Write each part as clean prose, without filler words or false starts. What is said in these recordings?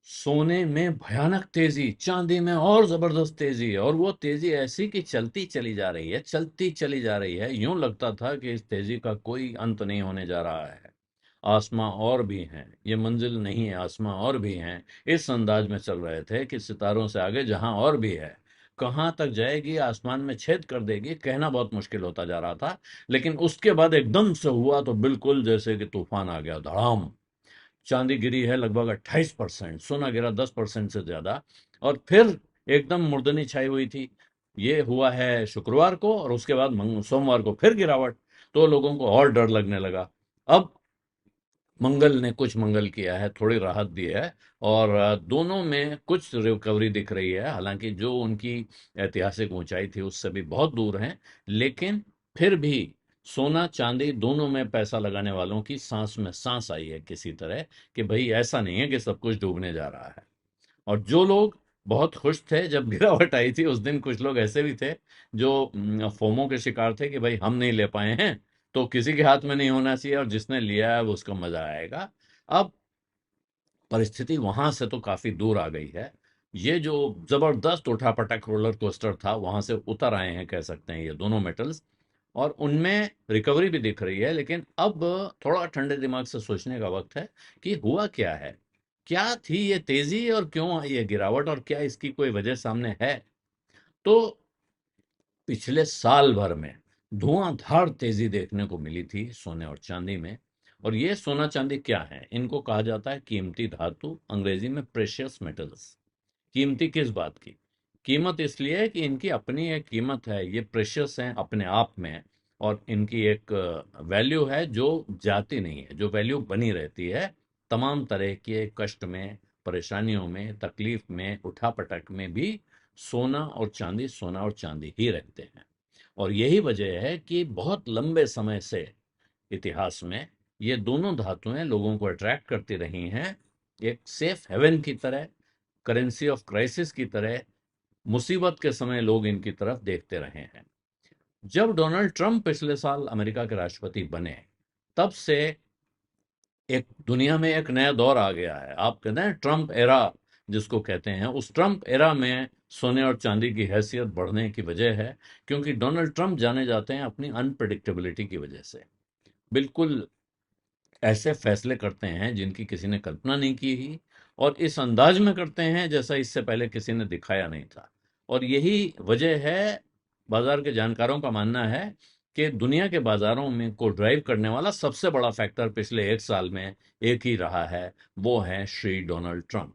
सोने में भयानक तेजी, चांदी में और जबरदस्त तेजी, और वो तेजी ऐसी कि चलती चली जा रही है, चलती चली जा रही है। यूं लगता था कि इस तेजी का कोई अंत नहीं होने जा रहा है। आसमां और भी हैं, ये मंजिल नहीं है, आसमां और भी हैं। इस अंदाज में चल रहे थे कि सितारों से आगे जहां और भी है। कहां तक जाएगी, आसमान में छेद कर देगी, कहना बहुत मुश्किल होता जा रहा था। लेकिन उसके बाद एकदम से हुआ तो बिल्कुल जैसे कि तूफान आ गया, धड़ाम। चांदी गिरी है लगभग 28%, सोना गिरा 10% से ज्यादा। और फिर एकदम मुर्दनी छाई हुई थी। ये हुआ है शुक्रवार को, और उसके बाद सोमवार को फिर गिरावट। तो लोगों को और डर लगने लगा। अब मंगल ने कुछ मंगल किया है, थोड़ी राहत दी है। और दोनों में कुछ रिकवरी दिख रही है, हालांकि जो उनकी ऐतिहासिक ऊंचाई थी उससे भी बहुत दूर हैं। लेकिन फिर भी सोना चांदी दोनों में पैसा लगाने वालों की सांस में सांस आई है किसी तरह, कि भाई ऐसा नहीं है कि सब कुछ डूबने जा रहा है। और जो लोग बहुत खुश थे जब गिरावट आई थी, उस दिन कुछ लोग ऐसे भी थे जो फोमो के शिकार थे कि भाई हम नहीं ले पाए हैं, तो किसी के हाथ में नहीं होना चाहिए, और जिसने लिया है वो उसको मजा आएगा। अब परिस्थिति वहां से तो काफी दूर आ गई है। ये जो जबरदस्त उठापटक रोलर कोस्टर था, वहां से उतर आए हैं कह सकते हैं ये दोनों मेटल्स। और उनमें रिकवरी भी दिख रही है। लेकिन अब थोड़ा ठंडे दिमाग से सोचने का वक्त है कि हुआ क्या है, क्या थी ये तेजी, और क्यों आई ये गिरावट, और क्या इसकी कोई वजह सामने है। तो पिछले साल भर में धुआंधार तेजी देखने को मिली थी सोने और चांदी में। और ये सोना चांदी क्या है, इनको कहा जाता है कीमती धातु, अंग्रेजी में प्रेशियस मेटल्स। कीमती किस बात की? कीमत इसलिए है कि इनकी अपनी एक कीमत है, ये प्रेशियस हैं अपने आप में। और इनकी एक वैल्यू है जो जाती नहीं है, जो वैल्यू बनी रहती है तमाम तरह के कष्ट में, परेशानियों में, तकलीफ में, उठापटक में भी। सोना और चांदी ही रहते हैं। और यही वजह है कि बहुत लंबे समय से इतिहास में ये दोनों धातुएं लोगों को अट्रैक्ट करती रही हैं, एक सेफ हेवन की तरह, करेंसी ऑफ क्राइसिस की तरह। मुसीबत के समय लोग इनकी तरफ देखते रहे हैं। जब डोनाल्ड ट्रंप पिछले साल अमेरिका के राष्ट्रपति बने, तब से एक दुनिया में एक नया दौर आ गया है। आप कहते हैं ट्रंप एरा जिसको कहते हैं, उस ट्रंप एरा में सोने और चांदी की हैसियत बढ़ने की वजह है, क्योंकि डोनाल्ड ट्रंप जाने जाते हैं अपनी अनप्रिडिक्टेबिलिटी की वजह से। बिल्कुल ऐसे फैसले करते हैं जिनकी किसी ने कल्पना नहीं की ही, और इस अंदाज में करते हैं जैसा इससे पहले किसी ने दिखाया नहीं था। और यही वजह है, बाजार के जानकारों का मानना है कि दुनिया के बाजारों में को ड्राइव करने वाला सबसे बड़ा फैक्टर पिछले एक साल में एक ही रहा है, वो है श्री डोनाल्ड ट्रंप।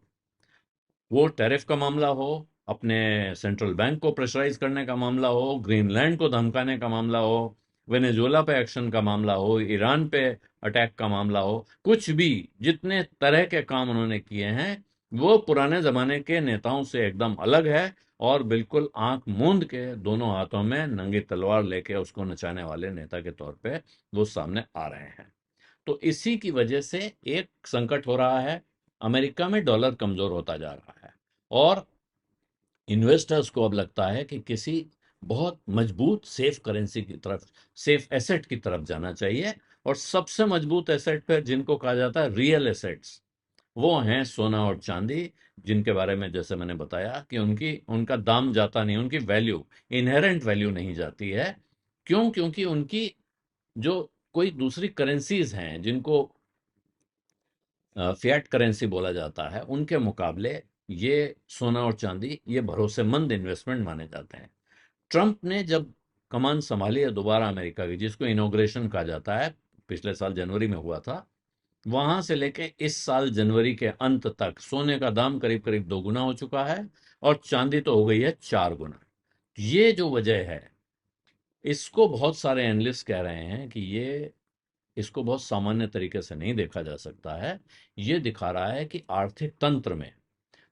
वो टैरिफ का मामला हो, अपने सेंट्रल बैंक को प्रेशराइज करने का मामला हो, ग्रीनलैंड को धमकाने का मामला हो, वेनेजुएला पे एक्शन का मामला हो, ईरान पे अटैक का मामला हो, कुछ भी, जितने तरह के काम उन्होंने किए हैं वो पुराने जमाने के नेताओं से एकदम अलग है। और बिल्कुल आंख मूंद के दोनों हाथों में नंगी तलवार लेके उसको नचाने वाले नेता के तौर पे वो सामने आ रहे हैं। तो इसी की वजह से एक संकट हो रहा है, अमेरिका में डॉलर कमजोर होता जा रहा है। और इन्वेस्टर्स को अब लगता है कि किसी बहुत मजबूत सेफ करेंसी की तरफ, सेफ एसेट की तरफ जाना चाहिए। और सबसे मजबूत एसेट पे जिनको कहा जाता है रियल एसेट्स, वो हैं सोना और चांदी, जिनके बारे में जैसे मैंने बताया कि उनकी उनका दाम जाता नहीं, उनकी वैल्यू, इनहेरेंट वैल्यू नहीं जाती है। क्यों? क्योंकि उनकी जो कोई दूसरी करेंसीज हैं जिनको फिएट करेंसी बोला जाता है, उनके मुकाबले ये सोना और चांदी ये भरोसेमंद इन्वेस्टमेंट माने जाते हैं। ट्रंप ने जब कमान संभाली है दोबारा अमेरिका की, जिसको इनॉग्रेशन कहा जाता है, पिछले साल जनवरी में हुआ था, वहां से लेके इस साल जनवरी के अंत तक सोने का दाम करीब करीब 2 गुना हो चुका है, और चांदी तो हो गई है 4 गुना। ये जो वजह है, इसको बहुत सारे एनालिस्ट कह रहे हैं कि ये, इसको बहुत सामान्य तरीके से नहीं देखा जा सकता है। ये दिखा रहा है कि आर्थिक तंत्र में,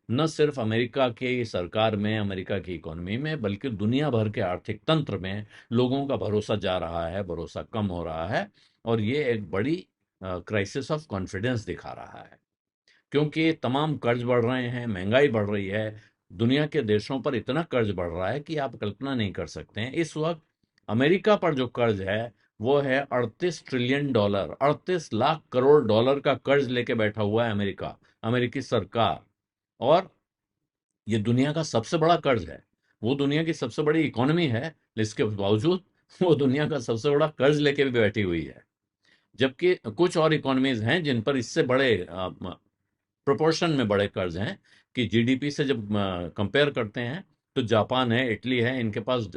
न सिर्फ अमेरिका की सरकार में, अमेरिका की इकोनॉमी में, बल्कि दुनिया भर के आर्थिक तंत्र में लोगों का भरोसा जा रहा है, भरोसा कम हो रहा है। और ये एक बड़ी क्राइसिस ऑफ कॉन्फिडेंस दिखा रहा है, क्योंकि तमाम कर्ज बढ़ रहे हैं, महंगाई बढ़ रही है। दुनिया के देशों पर इतना कर्ज बढ़ रहा है कि आप कल्पना नहीं कर सकते हैं। इस वक्त अमेरिका पर जो कर्ज है वो है 38 trillion dollar, 38 lakh crore dollar का कर्ज लेके बैठा हुआ है अमेरिका, अमेरिकी सरकार। और ये दुनिया का सबसे बड़ा कर्ज है। वो दुनिया की सबसे बड़ी इकोनॉमी है, इसके बावजूद वो दुनिया का सबसे बड़ा कर्ज लेके भी बैठी हुई है। जबकि कुछ और इकोनॉमीज हैं जिन पर इससे बड़े प्रोपोर्शन में बड़े कर्ज हैं, कि जीडीपी से जब कंपेयर करते हैं तो जापान है, इटली है, इनके पास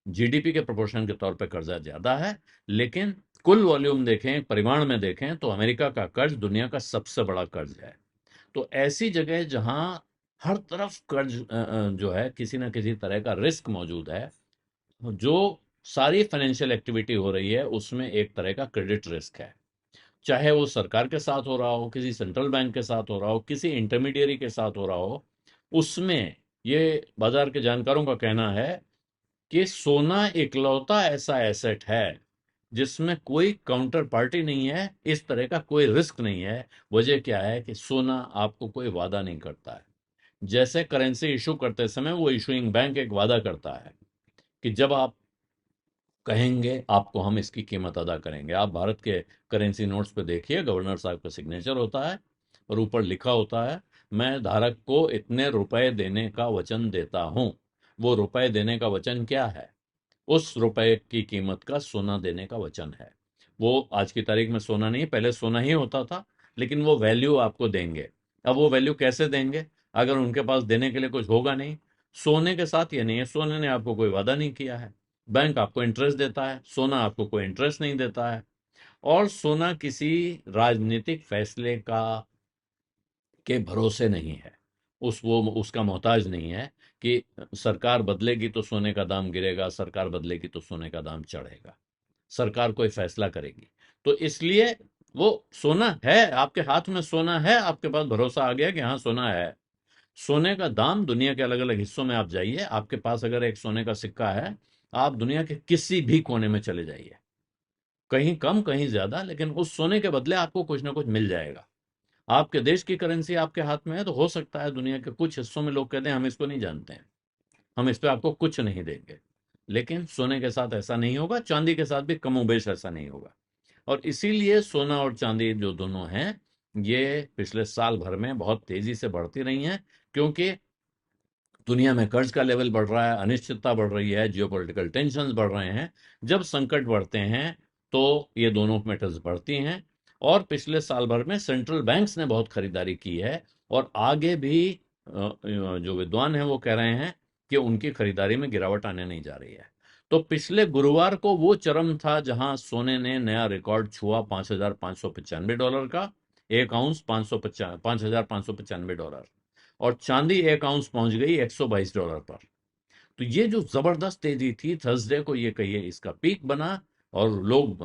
जीडीपी के प्रोपोर्शन के तौर पे कर्जा ज्यादा है। लेकिन कुल वॉल्यूम देखें, परिमाण में देखें, तो अमेरिका का कर्ज दुनिया का सबसे बड़ा कर्ज है। तो ऐसी जगह जहां हर तरफ कर्ज जो है किसी ना किसी तरह का रिस्क मौजूद है, जो सारी फाइनेंशियल एक्टिविटी हो रही है उसमें एक तरह का क्रेडिट रिस्क है। चाहे वो सरकार के साथ हो रहा हो, किसी सेंट्रल बैंक के साथ हो रहा हो, किसी इंटरमीडियरी के साथ हो रहा हो, उसमें ये बाजार के जानकारों का कहना है कि सोना इकलौता ऐसा एसेट है जिसमें कोई काउंटर पार्टी नहीं है, इस तरह का कोई रिस्क नहीं है। वजह क्या है कि सोना आपको कोई वादा नहीं करता है। जैसे करेंसी इशू करते समय वो इशूइंग बैंक एक वादा करता है कि जब आप कहेंगे आपको हम इसकी कीमत अदा करेंगे। आप भारत के करेंसी नोट्स पे देखिए, गवर्नर साहब का सिग्नेचर होता है और ऊपर लिखा होता है, मैं धारक को इतने रुपए देने का वचन देता हूं। वो रुपए देने का वचन क्या है? उस रुपए की कीमत का सोना देने का वचन है। वो आज की तारीख में सोना नहीं, पहले सोना ही होता था, लेकिन वो वैल्यू आपको देंगे। अब वो वैल्यू कैसे देंगे अगर उनके पास देने के लिए कुछ होगा नहीं? सोने के साथ ये नहीं है, सोने ने आपको कोई वादा नहीं किया है। बैंक आपको इंटरेस्ट देता है, सोना आपको कोई इंटरेस्ट नहीं देता है। और सोना किसी राजनीतिक फैसले का के भरोसे नहीं है, उस वो उसका मोहताज नहीं है कि सरकार बदलेगी तो सोने का दाम गिरेगा, सरकार बदलेगी तो सोने का दाम चढ़ेगा। सरकार कोई फैसला करेगी। तो इसलिए वो सोना है, आपके हाथ में सोना है, आपके पास भरोसा आ गया कि हाँ सोना है। सोने का दाम दुनिया के अलग अलग हिस्सों में आप जाइए, आपके पास अगर एक सोने का सिक्का है, आप दुनिया के किसी भी कोने में चले जाइए, कहीं कम कहीं ज्यादा, लेकिन उस सोने के बदले आपको कुछ ना कुछ मिल जाएगा। आपके देश की करेंसी आपके हाथ में है तो हो सकता है दुनिया के कुछ हिस्सों में लोग कहते हैं हम इसको नहीं जानते हैं, हम इस पे आपको कुछ नहीं देंगे। लेकिन सोने के साथ ऐसा नहीं होगा, चांदी के साथ भी कमोबेश ऐसा नहीं होगा। और इसीलिए सोना और चांदी जो दोनों हैं, ये पिछले साल भर में बहुत तेजी से बढ़ती रही हैं, क्योंकि दुनिया में कर्ज का लेवल बढ़ रहा है, अनिश्चितता बढ़ रही है, जियोपॉलिटिकल टेंशन्स बढ़ रहे हैं। जब संकट बढ़ते हैं तो ये दोनों मेटल्स बढ़ती हैं। और पिछले साल भर में सेंट्रल बैंक्स ने बहुत खरीदारी की है, और आगे भी जो विद्वान हैं वो कह रहे हैं कि उनकी खरीदारी में गिरावट आने नहीं जा रही है। तो पिछले गुरुवार को वो चरम था जहां सोने ने नया रिकॉर्ड छुआ, $5,595 का। एक आउंस $5,595, और चांदी एक आउंस पहुंच गई $122 पर। तो ये जो जबरदस्त तेजी थी, थर्सडे को ये कहिए इसका पीक बना, और लोग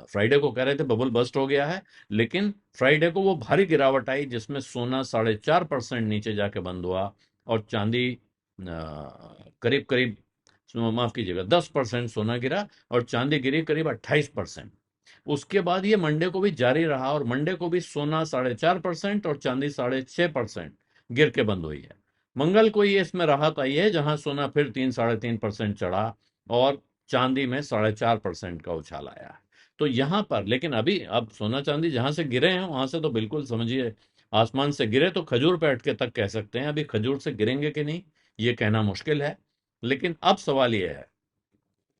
फ्राइडे को कह रहे थे बबल बस्ट हो गया है। लेकिन फ्राइडे को वो भारी गिरावट आई जिसमें सोना 4.5% नीचे जाके बंद हुआ, और चांदी करीब करीब, माफ कीजिएगा, 10% सोना गिरा और चांदी गिरी करीब 28%। उसके बाद ये मंडे को भी जारी रहा, और मंडे को भी सोना 4.5% और चांदी 6.5% गिर के बंद हुई है। मंगल को ये इसमें राहत आई है जहां सोना फिर 3-3.5% चढ़ा, और चांदी में 4.5% का उछाल आया है। तो यहां पर लेकिन अभी अब सोना चांदी जहां से गिरे हैं वहां से तो बिल्कुल समझिए, आसमान से गिरे तो खजूर पे अटके तक कह सकते हैं। अभी खजूर से गिरेंगे कि नहीं ये कहना मुश्किल है। लेकिन अब सवाल ये है,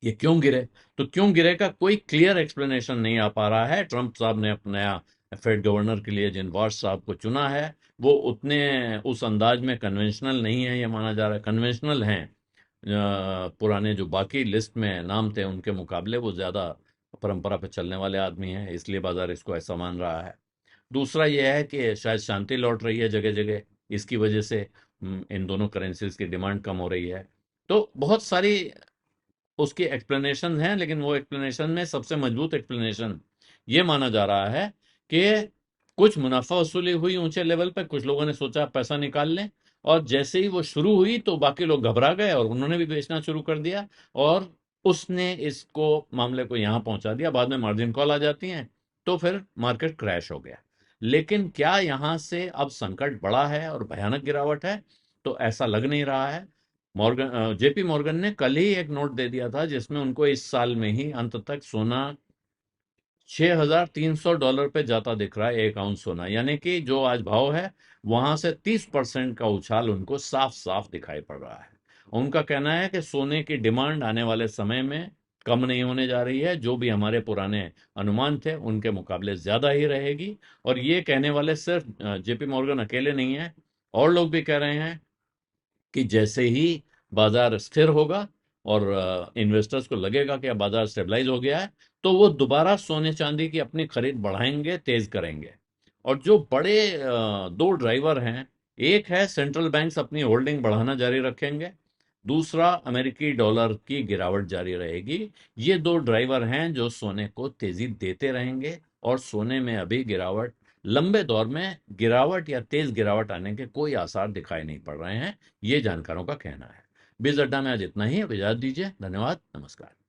ये क्यों गिरे? तो क्यों गिरे का कोई क्लियर एक्सप्लेनेशन नहीं आ पा रहा है। ट्रंप साहब ने अपने नया फेड गवर्नर के लिए जिन वॉश साहब को चुना है, वो उतने उस अंदाज में कन्वेंशनल नहीं है, ये माना जा रहा है। कन्वेंशनल हैं पुराने जो बाकी लिस्ट में नाम थे उनके मुकाबले, वो ज्यादा परंपरा पे चलने वाले आदमी हैं, इसलिए बाजार इसको ऐसा मान रहा है। दूसरा यह है कि शायद शांति लौट रही है जगह जगह, इसकी वजह से इन दोनों करेंसीज की डिमांड कम हो रही है। तो बहुत सारी उसकी एक्सप्लेनेशन है, लेकिन वो एक्सप्लेनेशन में सबसे मजबूत एक्सप्लेनेशन ये माना जा रहा है कि कुछ मुनाफा वसूली हुई ऊंचे लेवल पे, कुछ लोगों ने सोचा पैसा निकाल लें, और जैसे ही वो शुरू हुई तो बाकी लोग घबरा गए और उन्होंने भी बेचना शुरू कर दिया, और उसने इसको मामले को यहां पहुंचा दिया। बाद में मार्जिन कॉल आ जाती हैं तो फिर मार्केट क्रैश हो गया। लेकिन क्या यहां से अब संकट बड़ा है और भयानक गिरावट है? तो ऐसा लग नहीं रहा है। मॉर्गन जेपी मॉर्गन ने कल ही एक नोट दे दिया था जिसमें उनको इस साल में ही अंत तक सोना $6,300 पे जाता दिख रहा है 1 आउंस सोना, यानी कि जो आज भाव है वहां से 30% का उछाल उनको साफ साफ दिखाई पड़ रहा है। उनका कहना है कि सोने की डिमांड आने वाले समय में कम नहीं होने जा रही है, जो भी हमारे पुराने अनुमान थे उनके मुकाबले ज्यादा ही रहेगी। और ये कहने वाले सिर्फ जेपी मॉर्गन अकेले नहीं है, और लोग भी कह रहे हैं कि जैसे ही बाजार स्थिर होगा और इन्वेस्टर्स को लगेगा कि अब बाजार स्टेबलाइज हो गया है, तो वो दोबारा सोने चांदी की अपनी खरीद बढ़ाएंगे, तेज करेंगे। और जो बड़े दो ड्राइवर हैं, एक है सेंट्रल बैंक्स अपनी होल्डिंग बढ़ाना जारी रखेंगे, दूसरा अमेरिकी डॉलर की गिरावट जारी रहेगी। ये दो ड्राइवर हैं जो सोने को तेजी देते रहेंगे, और सोने में अभी गिरावट, लंबे दौर में गिरावट या तेज गिरावट आने के कोई आसार दिखाई नहीं पड़ रहे हैं, ये जानकारों का कहना है। बीज अड्डा में आज इतना ही। अब इजाजत दीजिए। धन्यवाद। नमस्कार।